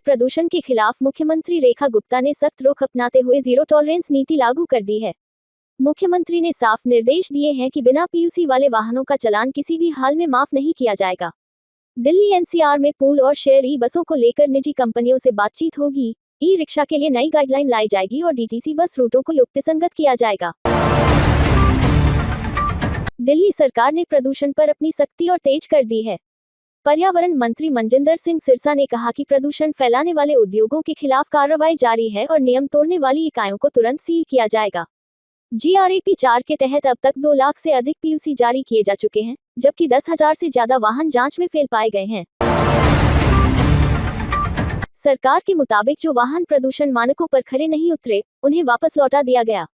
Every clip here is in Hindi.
प्रदूषण के खिलाफ मुख्यमंत्री रेखा गुप्ता ने सख्त रुख अपनाते हुए जीरो टॉलरेंस नीति लागू कर दी है। मुख्यमंत्री ने साफ निर्देश दिए हैं कि बिना पीयूसी वाले वाहनों का चालान किसी भी हाल में माफ नहीं किया जाएगा। दिल्ली एनसीआर में पूल और शेयर ई बसों को लेकर निजी कंपनियों से बातचीत होगी। ई रिक्शा के लिए नई गाइडलाइन लाई जाएगी और डीटीसी बस रूटों को युक्तिसंगत किया जाएगा। दिल्ली सरकार ने प्रदूषण पर अपनी सख्ती और तेज कर दी है। पर्यावरण मंत्री मनजिंदर सिंह सिरसा ने कहा कि प्रदूषण फैलाने वाले उद्योगों के खिलाफ कार्रवाई जारी है और नियम तोड़ने वाली इकाइयों को तुरंत सील किया जाएगा। GRAP 4 के तहत अब तक 2 लाख से अधिक पीयूसी जारी किए जा चुके हैं, जबकि 10,000 से ज्यादा वाहन जांच में फेल पाए गए हैं। सरकार के मुताबिक जो वाहन प्रदूषण मानकों पर खरे नहीं उतरे, उन्हें वापस लौटा दिया गया।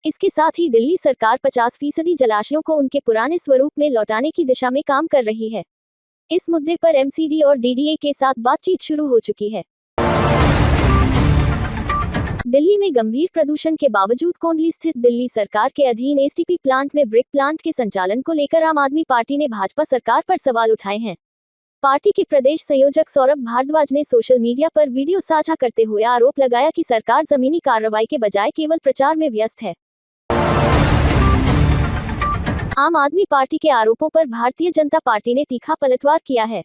इसके साथ ही दिल्ली सरकार 50% जलाशयों को उनके पुराने स्वरूप में लौटाने की दिशा में काम कर रही है। इस मुद्दे पर MCD और DDA के साथ बातचीत शुरू हो चुकी है। दिल्ली में गंभीर प्रदूषण के बावजूद कोंडली स्थित दिल्ली सरकार के अधीन STP प्लांट में ब्रिक प्लांट के संचालन को लेकर आम आदमी पार्टी ने भाजपा सरकार पर सवाल उठाए हैं। पार्टी के प्रदेश संयोजक सौरभ भारद्वाज ने सोशल मीडिया पर वीडियो साझा करते हुए आरोप लगाया कि सरकार जमीनी कार्रवाई के बजाय केवल प्रचार में व्यस्त है। आम आदमी पार्टी के आरोपों पर भारतीय जनता पार्टी ने तीखा पलटवार किया है।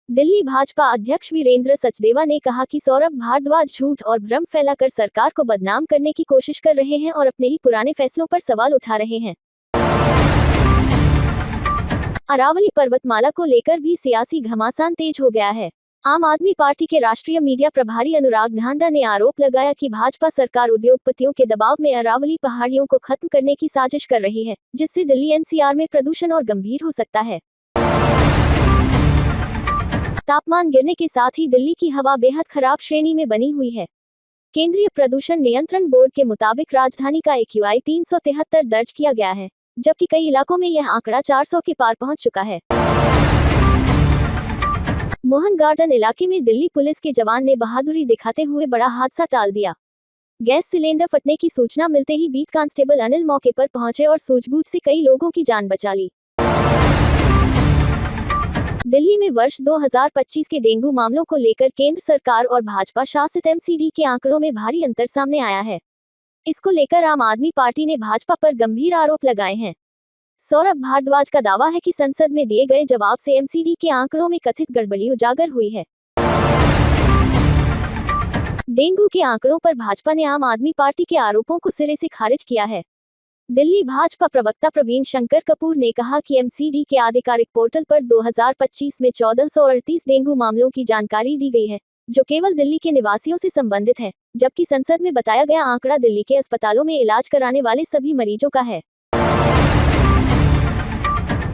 दिल्ली भाजपा अध्यक्ष वीरेंद्र सचदेवा ने कहा कि सौरभ भारद्वाज झूठ और भ्रम फैलाकर सरकार को बदनाम करने की कोशिश कर रहे हैं और अपने ही पुराने फैसलों पर सवाल उठा रहे हैं। अरावली पर्वतमाला को लेकर भी सियासी घमासान तेज हो गया है। आम आदमी पार्टी के राष्ट्रीय मीडिया प्रभारी अनुराग ढांडा ने आरोप लगाया कि भाजपा सरकार उद्योगपतियों के दबाव में अरावली पहाड़ियों को खत्म करने की साजिश कर रही है, जिससे दिल्ली NCR में प्रदूषण और गंभीर हो सकता है। तापमान गिरने के साथ ही दिल्ली की हवा बेहद खराब श्रेणी में बनी हुई है। केंद्रीय प्रदूषण नियंत्रण बोर्ड के मुताबिक राजधानी का AQI 373 दर्ज किया गया है, जबकि कई इलाकों में यह आंकड़ा 400 के पार पहुंच चुका है। मोहन गार्डन इलाके में दिल्ली पुलिस के जवान ने बहादुरी दिखाते हुए बड़ा हादसा टाल दिया। गैस सिलेंडर फटने की सूचना मिलते ही बीट कांस्टेबल अनिल मौके पर पहुंचे और सूझबूझ से कई लोगों की जान बचा ली। दिल्ली में वर्ष 2025 के डेंगू मामलों को लेकर केंद्र सरकार और भाजपा शासित MCD के आंकड़ों में भारी अंतर सामने आया है। इसको लेकर आम आदमी पार्टी ने भाजपा पर गंभीर आरोप लगाए हैं। सौरभ भारद्वाज का दावा है कि संसद में दिए गए जवाब से MCD के आंकड़ों में कथित गड़बड़ी उजागर हुई है। डेंगू के आंकड़ों पर भाजपा ने आम आदमी पार्टी के आरोपों को सिरे से खारिज किया है। दिल्ली भाजपा प्रवक्ता प्रवीण शंकर कपूर ने कहा कि MCD के आधिकारिक पोर्टल पर 2025 में 1438 डेंगू मामलों की जानकारी दी गई है, जो केवल दिल्ली के निवासियों से संबंधित है, जबकि संसद में बताया गया आंकड़ा दिल्ली के अस्पतालों में इलाज कराने वाले सभी मरीजों का है।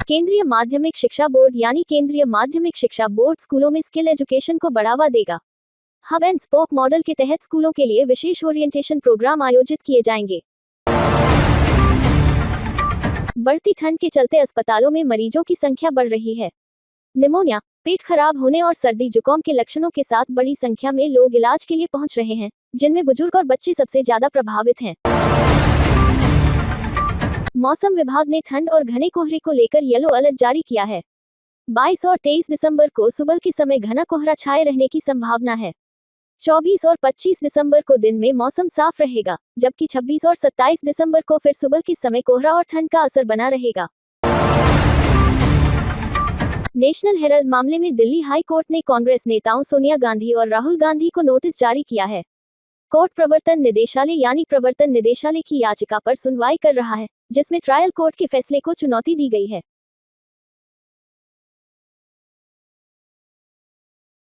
केंद्रीय माध्यमिक शिक्षा बोर्ड यानी केंद्रीय माध्यमिक शिक्षा बोर्ड स्कूलों में स्किल एजुकेशन को बढ़ावा देगा। हब एंड स्पोक मॉडल के तहत स्कूलों के लिए विशेष ओरिएंटेशन प्रोग्राम आयोजित किए जाएंगे। बढ़ती ठंड के चलते अस्पतालों में मरीजों की संख्या बढ़ रही है। निमोनिया, पेट खराब होने और सर्दी जुकाम के लक्षणों के साथ बड़ी संख्या में लोग इलाज के लिए पहुंच रहे हैं, जिनमें बुजुर्ग और बच्चे सबसे ज्यादा प्रभावित हैं। मौसम विभाग ने ठंड और घने कोहरे को लेकर येलो अलर्ट जारी किया है। 22 और 23 दिसंबर को सुबह के समय घना कोहरा छाए रहने की संभावना है। 24 और 25 दिसंबर को दिन में मौसम साफ रहेगा, जबकि 26 और 27 दिसंबर को फिर सुबह के समय कोहरा और ठंड का असर बना रहेगा। नेशनल हेराल्ड मामले में दिल्ली हाई कोर्ट ने कांग्रेस नेताओं सोनिया गांधी और राहुल गांधी को नोटिस जारी किया है। कोर्ट प्रवर्तन निदेशालय यानी प्रवर्तन निदेशालय की याचिका पर सुनवाई कर रहा है, जिसमें ट्रायल कोर्ट के फैसले को चुनौती दी गई है।